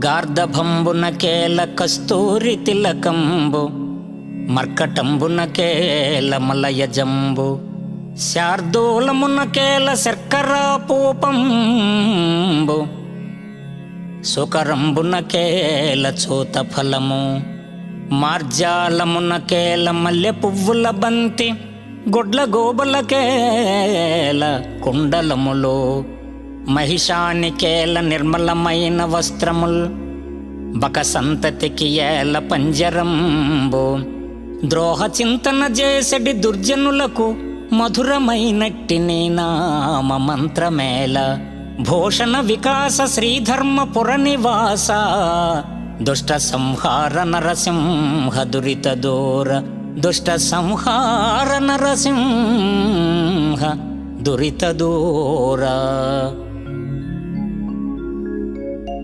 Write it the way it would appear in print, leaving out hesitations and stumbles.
గార్ధభంబున కేల కస్తూరి తిలకంబు మర్కటంబున కేల మలయజంబు శార్దూలమున కేల శర్కరా పూపంబు సుకరంబున కేల చూత ఫలము మార్జాలమున కేల మల్లె పువ్వుల బంతి గొడ్ల గోబల కేల కుండలములో మహిషాని కేల నిర్మలమైన వస్త్రముల్ బక సంతతికి ఏల పంజరంబు ద్రోహ చింతన చేసడి దుర్జనులకు మధురమైనట్టి నీ నామ మంత్రమేల భూషణ వికాస శ్రీధర్మపుర నివాస దుష్ట సంహార నరసింహ దురిత దూర దుష్ట సంహార నరసింహ దురిత దూర.